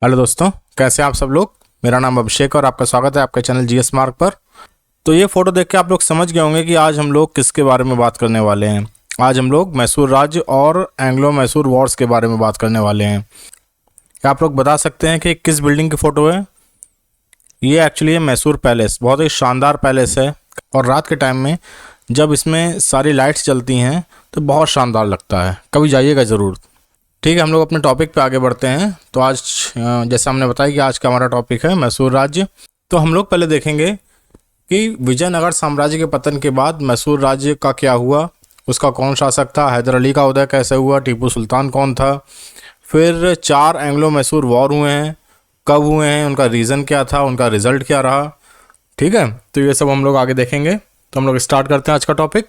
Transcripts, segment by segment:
Hello दोस्तों, कैसे हैं आप सब लोग। मेरा नाम अभिषेक और आपका स्वागत है आपके चैनल जीएस मार्ग पर। तो ये फ़ोटो देख के आप लोग समझ गए होंगे कि आज हम लोग किसके बारे में बात करने वाले हैं। आज हम लोग मैसूर राज्य और एंग्लो मैसूर वॉर्स के बारे में बात करने वाले हैं। क्या आप लोग बता सकते हैं कि किस बिल्डिंग की फ़ोटो है। ये एक्चुअली है मैसूर पैलेस। बहुत ही शानदार पैलेस है और रात के टाइम में जब इसमें सारी लाइट्स जलती हैं तो बहुत शानदार लगता है। कभी जाइएगा ज़रूर। ठीक है, हम लोग अपने टॉपिक पे आगे बढ़ते हैं। तो आज जैसा हमने बताया कि आज का हमारा टॉपिक है मैसूर राज्य। तो हम लोग पहले देखेंगे कि विजयनगर साम्राज्य के पतन के बाद मैसूर राज्य का क्या हुआ, उसका कौन शासक था, हैदर अली का उदय कैसे हुआ, टीपू सुल्तान कौन था, फिर 4 एंग्लो मैसूर वॉर हुए हैं, कब हुए हैं, उनका रीज़न क्या था, उनका रिजल्ट क्या रहा। ठीक है, तो ये सब हम लोग आगे देखेंगे। तो हम लोग स्टार्ट करते हैं आज का टॉपिक।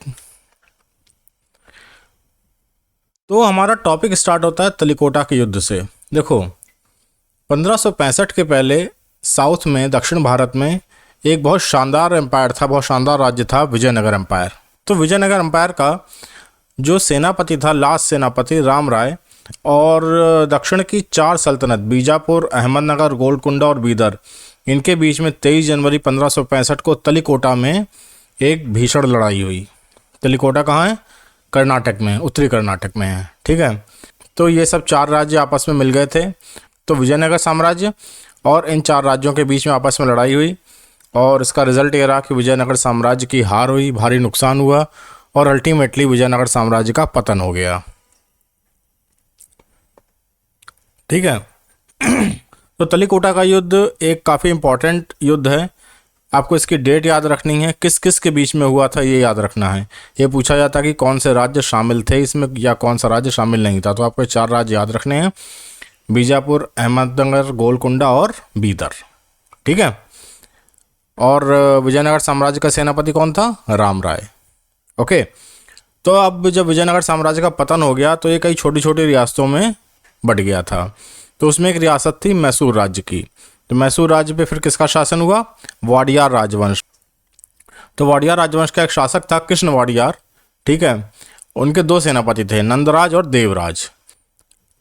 तो हमारा टॉपिक स्टार्ट होता है तलिकोटा के युद्ध से। देखो, 1565 के पहले साउथ में, दक्षिण भारत में एक बहुत शानदार एम्पायर था, बहुत शानदार राज्य था, विजयनगर एम्पायर। तो विजयनगर एम्पायर का जो सेनापति था, लास्ट सेनापति राम राय, और दक्षिण की 4 सल्तनत बीजापुर, अहमदनगर, गोलकुंडा और बीदर, इनके बीच में 23 जनवरी 1565 को तलिकोटा में एक भीषण लड़ाई हुई। तलिकोटा कहाँ है? कर्नाटक में, उत्तरी कर्नाटक में है। ठीक है, तो ये सब 4 राज्य आपस में मिल गए थे। तो विजयनगर साम्राज्य और इन 4 राज्यों के बीच में आपस में लड़ाई हुई और इसका रिजल्ट ये रहा कि विजयनगर साम्राज्य की हार हुई, भारी नुकसान हुआ और अल्टीमेटली विजयनगर साम्राज्य का पतन हो गया। ठीक है। तो तलिकोटा का युद्ध एक काफ़ी इम्पोर्टेंट युद्ध है। आपको इसकी डेट याद रखनी है, किस किस के बीच में हुआ था ये याद रखना है। ये पूछा जाता कि कौन से राज्य शामिल थे इसमें या कौन सा राज्य शामिल नहीं था। तो आपको 4 राज्य याद रखने हैं, बीजापुर, अहमदनगर, गोलकुंडा और बीदर। ठीक है। और विजयनगर साम्राज्य का सेनापति कौन था? राम राय। ओके। तो अब जब विजयनगर साम्राज्य का पतन हो गया तो ये कई छोटी छोटी रियासतों में बट गया था। तो उसमें एक रियासत थी मैसूर राज्य की। तो मैसूर राज्य पे फिर किसका शासन हुआ? वाडियार राजवंश। तो वाडियार राजवंश का एक शासक था कृष्ण वाडियार। ठीक है, उनके 2 सेनापति थे, नंदराज और देवराज।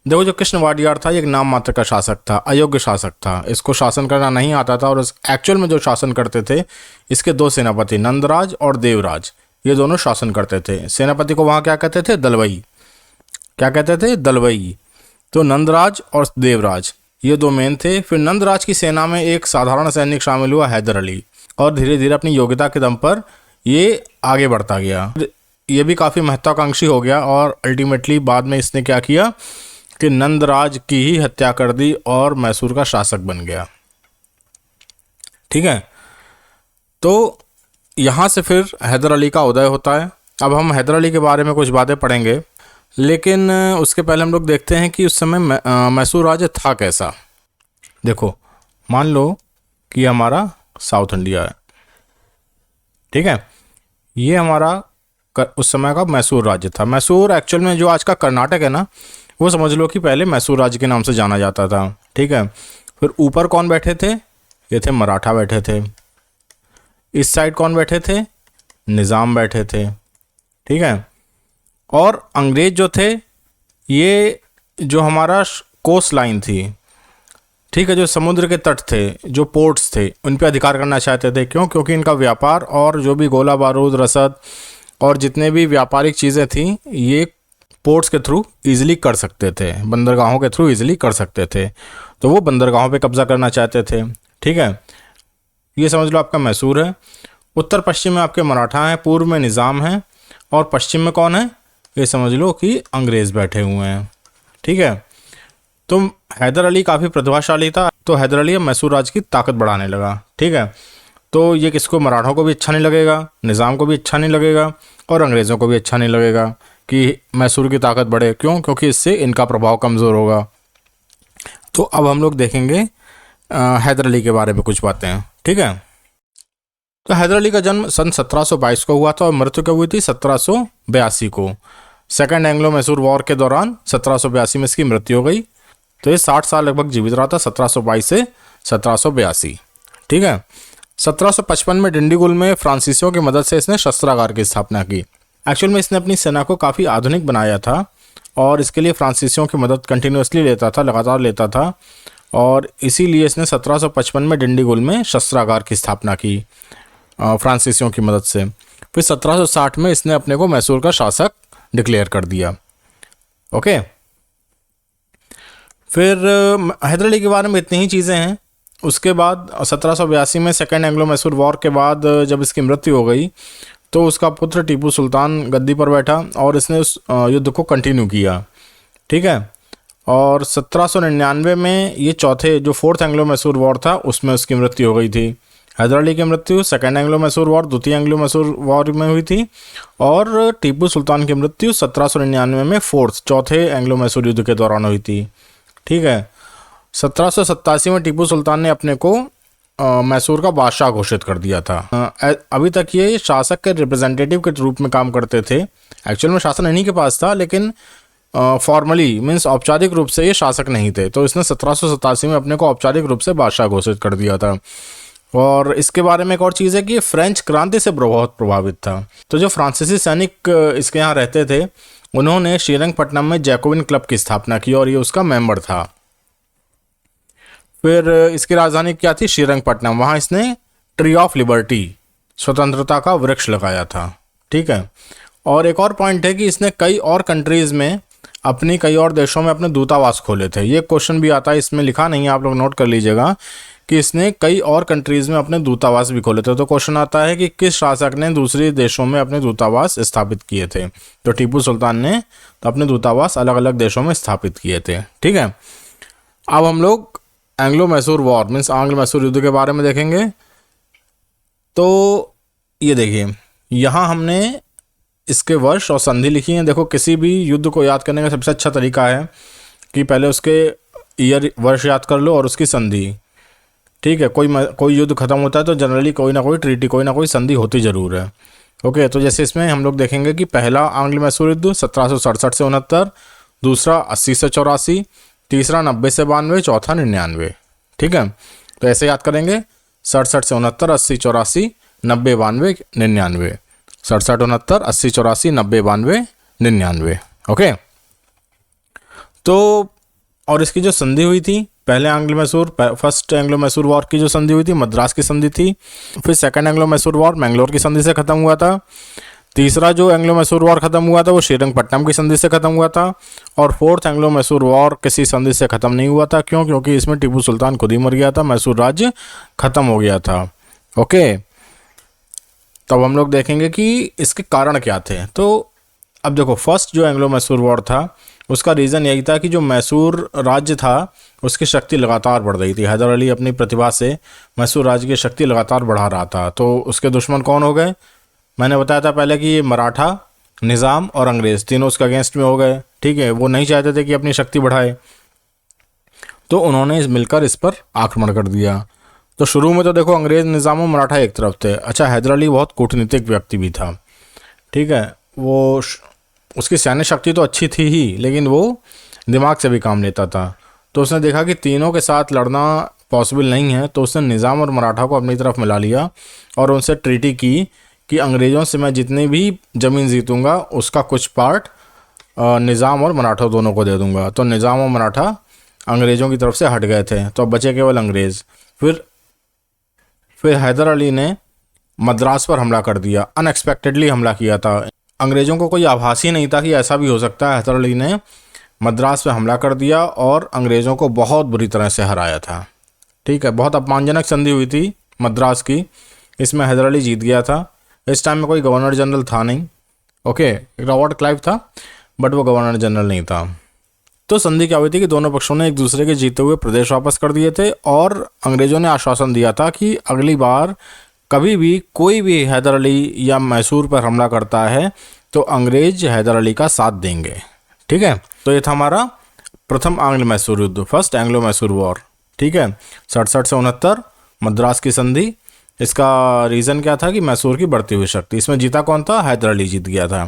देखो, जो कृष्ण वाडियार था ये एक नाम मात्र का शासक था, अयोग्य शासक था, इसको शासन करना नहीं आता था। और एक्चुअल में जो शासन करते थे इसके 2 सेनापति, नंदराज और देवराज, ये दोनों शासन करते थे। सेनापति को वहाँ क्या कहते थे? दलवई। क्या कहते थे? दलवई। तो नंदराज और देवराज ये 2 मेन थे। फिर नंदराज की सेना में एक साधारण सैनिक शामिल हुआ, हैदर अली, और धीरे धीरे अपनी योग्यता के दम पर ये आगे बढ़ता गया। ये भी काफ़ी महत्वाकांक्षी हो गया और अल्टीमेटली बाद में इसने क्या किया कि नंदराज की ही हत्या कर दी और मैसूर का शासक बन गया। ठीक है, तो यहाँ से फिर हैदर अली का उदय होता है। अब हम हैदर अली के बारे में कुछ बातें पढ़ेंगे, लेकिन उसके पहले हम लोग देखते हैं कि उस समय मैसूर राज्य था कैसा। देखो, मान लो कि हमारा साउथ इंडिया है। ठीक है, ये हमारा उस समय का मैसूर राज्य था। मैसूर एक्चुअल में जो आज का कर्नाटक है ना, वो समझ लो कि पहले मैसूर राज्य के नाम से जाना जाता था। ठीक है, फिर ऊपर कौन बैठे थे? ये थे मराठा बैठे थे। इस साइड कौन बैठे थे? निज़ाम बैठे थे। ठीक है, और अंग्रेज जो थे, ये जो हमारा कोस्ट लाइन थी, ठीक है, जो समुद्र के तट थे, जो पोर्ट्स थे, उन पे अधिकार करना चाहते थे। क्यों? क्योंकि इनका व्यापार और जो भी गोला बारूद, रसद और जितने भी व्यापारिक चीज़ें थी ये पोर्ट्स के थ्रू इजीली कर सकते थे, बंदरगाहों के थ्रू इजीली कर सकते थे। तो वो बंदरगाहों पे कब्जा करना चाहते थे। ठीक है, ये समझ लो आपका मैसूर है। उत्तर पश्चिम में आपके मराठा हैं, पूर्व में निज़ाम है और पश्चिम में कौन है? ये समझ लो कि अंग्रेज़ बैठे हुए हैं। ठीक है, तो हैदर अली काफ़ी प्रतिभाशाली था। तो हैदर अली मैसूर राज्य की ताकत बढ़ाने लगा। ठीक है, तो ये किसको? मराठों को भी अच्छा नहीं लगेगा, निज़ाम को भी अच्छा नहीं लगेगा और अंग्रेज़ों को भी अच्छा नहीं लगेगा कि मैसूर की ताकत बढ़े। क्यों? क्योंकि इससे इनका प्रभाव कमज़ोर होगा। तो अब हम लोग देखेंगे हैदर अली के बारे में कुछ बातें। ठीक है, तो हैदर अली का जन्म सन 1722 को हुआ था और मृत्यु कब हुई थी? 1782 को। सेकेंड एंग्लो मैसूर वॉर के दौरान 1782 में इसकी मृत्यु हो गई। तो ये 60 साल लगभग जीवित रहा था, 1722 से 1782। ठीक है, 1755 में डिंडीगुल में फ्रांसीसियों की मदद से इसने शस्त्रागार की स्थापना की। एक्चुअल में इसने अपनी सेना को काफ़ी आधुनिक बनाया था और इसके लिए फ्रांसीसियों की मदद कंटिन्यूसली लेता था, लगातार लेता था। और इसीलिए इसने 1755 में डिंडीगुल में शस्त्रागार की स्थापना की फ्रांसीसियों की मदद से। फिर 1760 में इसने अपने को मैसूर का शासक डिक्लेयर कर दिया। ओके, फिर हैदर अली के बारे में इतनी ही चीज़ें हैं। उसके बाद 1782 में सेकेंड एंग्लो मैसूर वॉर के बाद जब इसकी मृत्यु हो गई तो उसका पुत्र टीपू सुल्तान गद्दी पर बैठा और इसने उस युद्ध को कंटिन्यू किया। ठीक है, और 1799 में ये चौथे जो फोर्थ एंग्लो मैसूर वॉर था उसमें उसकी मृत्यु हो गई थी। हैदर अली की मृत्यु सेकेंड एंग्लो मैसूर वॉर, द्वितीय एंग्लो मैसूर वॉर में हुई थी, और टीपू सुल्तान की मृत्यु 1799 में फोर्थ चौथे एंग्लो मैसूर युद्ध के दौरान हुई थी। ठीक है, 1787 में टीपू सुल्तान ने अपने को मैसूर का बादशाह घोषित कर दिया था। अभी तक ये शासक के रिप्रेजेंटेटिव के रूप में काम करते थे। एक्चुअल में शासन इन्हीं के पास था, लेकिन फॉर्मली मीन्स औपचारिक रूप से ये शासक नहीं थे। तो इसने 1787 में अपने को औपचारिक रूप से बादशाह घोषित कर दिया था। और इसके बारे में एक और चीज़ है कि फ्रेंच क्रांति से बहुत प्रभावित था। तो जो फ्रांसीसी सैनिक इसके यहाँ रहते थे उन्होंने श्रीरंगपट्टनम में जैकोबिन क्लब की स्थापना की और ये उसका मेंबर था। फिर इसकी राजधानी क्या थी? श्रीरंगपट्टनम। वहाँ इसने ट्री ऑफ लिबर्टी स्वतंत्रता का वृक्ष लगाया था। ठीक है, और एक और पॉइंट है कि इसने कई और कंट्रीज़ में कई और देशों में अपने दूतावास खोले थे। ये क्वेश्चन भी आता है, इसमें लिखा नहीं है, आप लोग नोट कर लीजिएगा कि इसने कई और कंट्रीज़ में अपने दूतावास भी खोले थे। तो क्वेश्चन आता है कि किस शासक ने दूसरे देशों में अपने दूतावास स्थापित किए थे? तो टीपू सुल्तान ने तो अपने दूतावास अलग अलग देशों में स्थापित किए थे। ठीक है, अब हम लोग एंग्लो मैसूर वॉर मीन्स आंग्ल मैसूर युद्ध के बारे में देखेंगे। तो ये देखिए, यहाँ हमने इसके वर्ष और संधि लिखी है। देखो, किसी भी युद्ध को याद करने का सबसे अच्छा तरीका है कि पहले उसके ईयर वर्ष याद कर लो और उसकी संधि। ठीक है, कोई युद्ध खत्म होता है तो जनरली कोई ना कोई ट्रीटी, कोई ना कोई संधि होती ज़रूर है। ओके, तो जैसे इसमें हम लोग देखेंगे कि पहला आंग्ल मैसूर युद्ध 1767 से 69, दूसरा 80 से 84, तीसरा 90 से 92, चौथा 99। ठीक है, तो ऐसे याद करेंगे 67 से 69, 80 84, 90 92, 99। 67 69, 80 84, 90 92, 99। ओके, तो और इसकी जो संधि हुई थी पहले फर्स्ट एंग्लो मैसूर वॉर की जो संधि हुई थी मद्रास की संधि थी। फिर second Anglo Mysore war Mangalore की संधि से ख़त्म हुआ था। तीसरा जो एंग्लो मैसूर वॉर ख़त्म हुआ था वो श्रीरंगपट्टनम की संधि से ख़त्म हुआ था। और फोर्थ एंग्लो मैसूर वॉर किसी संधि से ख़त्म नहीं हुआ था। क्यों? क्योंकि इसमें टीपू सुल्तान खुद ही मर गया था, मैसूर राज्य ख़त्म हो गया था। ओके, तब हम लोग देखेंगे कि इसके कारण क्या थे। तो अब देखो, फर्स्ट जो एंग्लो मैसूर वॉर था उसका रीज़न यही था कि जो मैसूर राज्य था उसकी शक्ति लगातार बढ़ रही थी। हैदर अली अपनी प्रतिभा से मैसूर राज्य की शक्ति लगातार बढ़ा रहा था। तो उसके दुश्मन कौन हो गए? मैंने बताया था पहले कि ये मराठा, निज़ाम और अंग्रेज़ तीनों उसके अगेंस्ट में हो गए। ठीक है, वो नहीं चाहते थे कि अपनी शक्ति बढ़ाए, तो उन्होंने मिलकर इस पर आक्रमण कर दिया। तो शुरू में तो देखो अंग्रेज़, निज़ाम और मराठा एक तरफ थे। अच्छा, हैदर अली बहुत कूटनीतिक व्यक्ति भी था। ठीक है, वो उसकी सैन्य शक्ति तो अच्छी थी ही, लेकिन वो दिमाग से भी काम लेता था। तो उसने देखा कि तीनों के साथ लड़ना पॉसिबल नहीं है, तो उसने निज़ाम और मराठा को अपनी तरफ मिला लिया और उनसे ट्रीटी की कि अंग्रेज़ों से मैं जितनी भी ज़मीन जीतूँगा उसका कुछ पार्ट निज़ाम और मराठा दोनों को दे दूँगा। तो निज़ाम और मराठा अंग्रेज़ों की तरफ से हट गए थे, तो अब बचे केवल अंग्रेज़। फिर हैदर अली ने मद्रास पर हमला कर दिया, अनएक्सपेक्टेडली हमला किया था। अंग्रेज़ों को कोई आभास ही नहीं था कि ऐसा भी हो सकता है। हैदर अली ने मद्रास पर हमला कर दिया और अंग्रेज़ों को बहुत बुरी तरह से हराया था। ठीक है, बहुत अपमानजनक संधि हुई थी मद्रास की, इसमें हैदर अली जीत गया था। इस टाइम में कोई गवर्नर जनरल था नहीं। ओके, रॉबर्ट क्लाइव था, बट वो गवर्नर जनरल नहीं था। तो संधि क्या हुई थी कि दोनों पक्षों ने एक दूसरे के जीते हुए प्रदेश वापस कर दिए थे और अंग्रेज़ों ने आश्वासन दिया था कि अगली बार कभी भी कोई भी हैदर अली या मैसूर पर हमला करता है तो अंग्रेज़ हैदर अली का साथ देंगे। ठीक है, तो ये था हमारा प्रथम आंग्ल मैसूर युद्ध, फर्स्ट एंग्लो मैसूर वॉर। ठीक है, 67 से 69 मद्रास की संधि। इसका रीज़न क्या था कि मैसूर की बढ़ती हुई शक्ति। इसमें जीता कौन था? हैदर अली जीत गया था।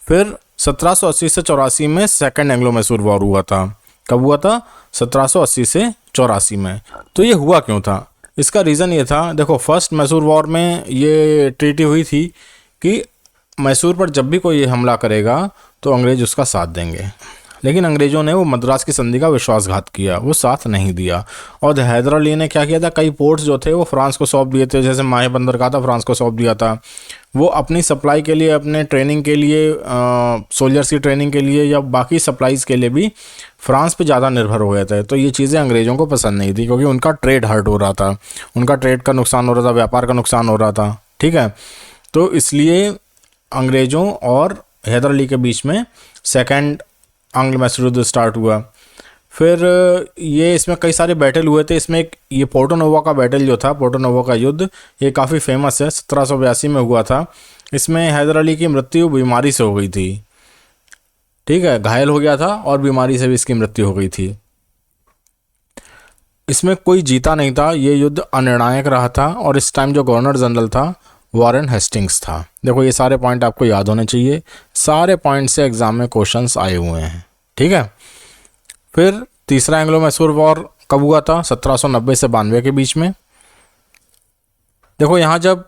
फिर 1780 से 84 में सेकंड एंग्लो मैसूर वॉर हुआ था। कब हुआ था? 1780 से 84 में। तो ये हुआ क्यों था? इसका रीज़न ये था, देखो फर्स्ट मैसूर वॉर में ये ट्रीटी हुई थी कि मैसूर पर जब भी कोई हमला करेगा तो अंग्रेज़ उसका साथ देंगे। लेकिन अंग्रेज़ों ने वो मद्रास की संधि का विश्वासघात किया, वो साथ नहीं दिया। और हैदर अली ने क्या किया था, कई पोर्ट्स जो थे वो फ्रांस को सौंप दिए थे, जैसे माहे बंदर का था फ्रांस को सौंप दिया था। वो अपनी सप्लाई के लिए, अपने ट्रेनिंग के लिए, सोल्जर्स की ट्रेनिंग के लिए या बाकी सप्लाईज़ के लिए भी फ्रांस पे ज़्यादा निर्भर हो गए थे। तो ये चीज़ें अंग्रेज़ों को पसंद नहीं थी, क्योंकि उनका ट्रेड हर्ट हो रहा था, उनका ट्रेड का नुकसान हो रहा था, व्यापार का नुकसान हो रहा था। ठीक है, तो इसलिए अंग्रेज़ों और हैदर अली के बीच में सेकेंड एंग्लो मैसूर युद्ध स्टार्ट हुआ। फिर ये इसमें कई सारे बैटल हुए थे। इसमें एक ये पोर्टो नोवो का बैटल जो था, पोर्टो नोवो का युद्ध, ये काफ़ी फेमस है, 1782 में हुआ था। इसमें हैदर अली की मृत्यु बीमारी से हो गई थी। ठीक है, घायल हो गया था और बीमारी से भी इसकी मृत्यु हो गई थी। इसमें कोई जीता नहीं था, ये युद्ध अनिर्णायक रहा था। और इस टाइम जो गवर्नर जनरल था वॉरेन हेस्टिंग्स था। देखो ये सारे पॉइंट आपको याद होने चाहिए, सारे पॉइंट से एग्जाम में क्वेश्चंस आए हुए हैं। ठीक है, फिर तीसरा एंग्लो मैसूर वॉर कब हुआ था, 1790 से 92 के बीच में। देखो यहाँ जब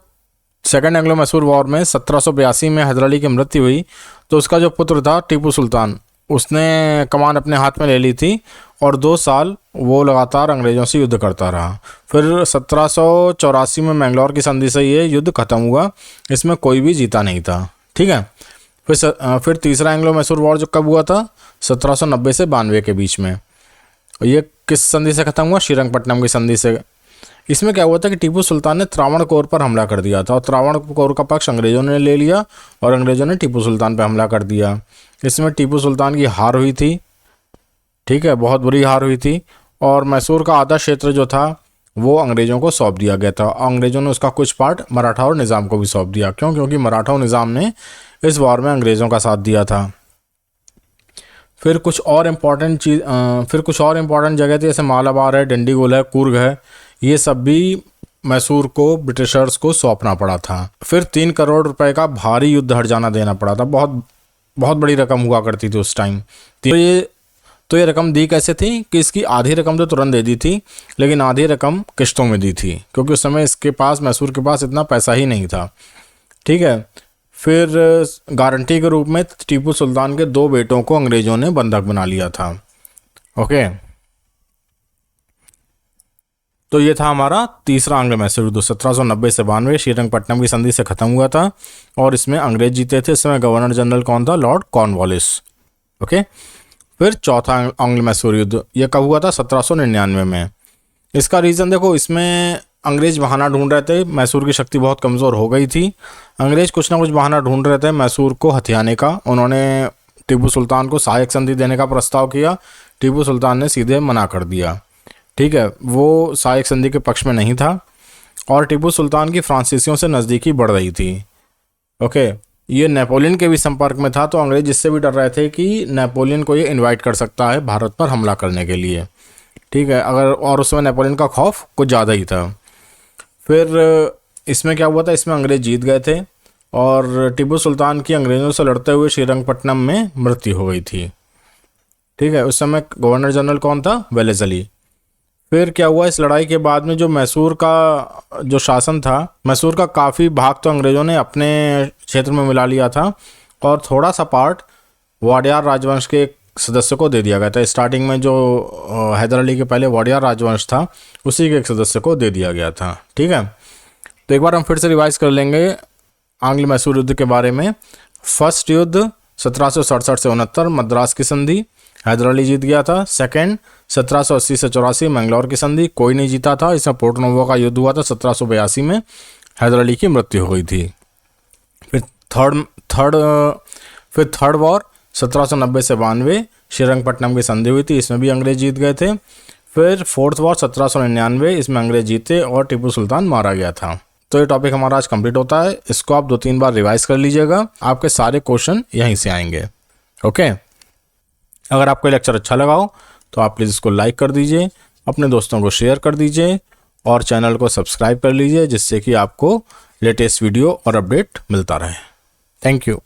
सेकेंड एंग्लो मैसूर वॉर में 1782 में हैदर अली की मृत्यु हुई, तो उसका जो पुत्र था टीपू सुल्तान, उसने कमान अपने हाथ में ले ली थी और 2 साल वो लगातार अंग्रेज़ों से युद्ध करता रहा। फिर 1784 में मैंगलोर की संधि से ये युद्ध खत्म हुआ, इसमें कोई भी जीता नहीं था। ठीक है, फिर तीसरा एंग्लो मैसूर वॉर जो कब हुआ था, 1790 से 92 के बीच में। ये किस संधि से खत्म हुआ, श्रीरंगपट्टनम की संधि से। इसमें क्या हुआ था कि टीपू सुल्तान ने त्रावणकोर पर हमला कर दिया था और त्रावणकोर का पक्ष अंग्रेज़ों ने ले लिया और अंग्रेज़ों ने टीपू सुल्तान पर हमला कर दिया। इसमें टीपू सुल्तान की हार हुई थी। ठीक है, बहुत बुरी हार हुई थी और मैसूर का आधा क्षेत्र जो था वो अंग्रेज़ों को सौंप दिया गया था। अंग्रेज़ों ने उसका कुछ पार्ट मराठा और निज़ाम को भी सौंप दिया। क्यों? क्योंकि मराठा और निज़ाम ने इस वॉर में अंग्रेज़ों का साथ दिया था। फिर कुछ और इम्पॉर्टेंट जगह थी, जैसे मालाबार है, डंडीगुल है, कुर्ग है, ये सब भी मैसूर को ब्रिटिशर्स को सौंपना पड़ा था। फिर 3 करोड़ रुपए का भारी युद्ध हर्जाना देना पड़ा था। बहुत बड़ी रकम हुआ करती थी उस टाइम। तो ये रकम दी कैसे थी कि इसकी आधी रकम तो तुरंत दे दी थी, लेकिन आधी रकम किश्तों में दी थी, क्योंकि उस समय मैसूर के पास इतना पैसा ही नहीं था। ठीक है, फिर गारंटी के रूप में टीपू सुल्तान के 2 बेटों को अंग्रेज़ों ने बंधक बना लिया था। ओके, तो ये था हमारा तीसरा एंग्लो मैसूर युद्ध, 1790 से 92, श्रीरंगपट्टनम की संधि से खत्म हुआ था और इसमें अंग्रेज जीते थे। इस समय गवर्नर जनरल कौन था, लॉर्ड कॉर्नवालिस। ओके, फिर चौथा एंग्लो मैसूर युद्ध, ये कब हुआ था, 1799 में। इसका रीज़न देखो, इसमें अंग्रेज बहाना ढूंढ रहे थे, मैसूर की शक्ति बहुत कमज़ोर हो गई थी। अंग्रेज कुछ ना कुछ बहाना ढूंढ रहे थे मैसूर को हथियाने का। उन्होंने टीपू सुल्तान को सहायक संधि देने का प्रस्ताव किया, टीपू सुल्तान ने सीधे मना कर दिया। ठीक है, वो सहायक संधि के पक्ष में नहीं था और टीपू सुल्तान की फ्रांसीसियों से नज़दीकी बढ़ रही थी। ओके, ये नेपोलियन के भी संपर्क में था, तो अंग्रेज इससे भी डर रहे थे कि नेपोलियन को ये इनवाइट कर सकता है भारत पर हमला करने के लिए। ठीक है, और उस समय नेपोलियन का खौफ कुछ ज़्यादा ही था। फिर इसमें क्या हुआ था, इसमें अंग्रेज जीत गए थे और टीपू सुल्तान की अंग्रेज़ों से लड़ते हुए श्रीरंगपट्टनम में मृत्यु हो गई थी। ठीक है, उस समय गवर्नर जनरल कौन था, वेलेज़ अली। फिर क्या हुआ, इस लड़ाई के बाद में जो मैसूर का जो शासन था, मैसूर का काफ़ी भाग तो अंग्रेज़ों ने अपने क्षेत्र में मिला लिया था और थोड़ा सा पार्ट वाडियार राजवंश के एक सदस्य को दे दिया गया था। स्टार्टिंग में जो हैदर अली के पहले वाडियार राजवंश था, उसी के एक सदस्य को दे दिया गया था। ठीक है, तो एक बार हम फिर से रिवाइज कर लेंगे एंग्लो मैसूर युद्ध के बारे में। फर्स्ट युद्ध 1767 से 69, मद्रास की संधि, हैदर अली जीत गया था। सेकेंड 1780 से 84, मैंगलोर की संधि, कोई नहीं जीता था। इसमें पोर्टो नोवो का युद्ध हुआ था 1782 में, हैदर अली की मृत्यु हो गई थी। फिर थर्ड वॉर 1790 से 92, श्रीरंगपट्टनम की संधि हुई थी, इसमें भी अंग्रेज जीत गए थे। फिर फोर्थ वॉर 1799, इसमें अंग्रेज जीते और टीपू सुल्तान मारा गया था। तो ये टॉपिक हमारा आज कंप्लीट होता है। इसको आप 2-3 बार रिवाइज कर लीजिएगा, आपके सारे क्वेश्चन यहीं से आएंगे। ओके, अगर आपको लेक्चर अच्छा लगा हो तो आप प्लीज़ इसको लाइक कर दीजिए, अपने दोस्तों को शेयर कर दीजिए और चैनल को सब्सक्राइब कर लीजिए, जिससे कि आपको लेटेस्ट वीडियो और अपडेट मिलता रहे। Thank you.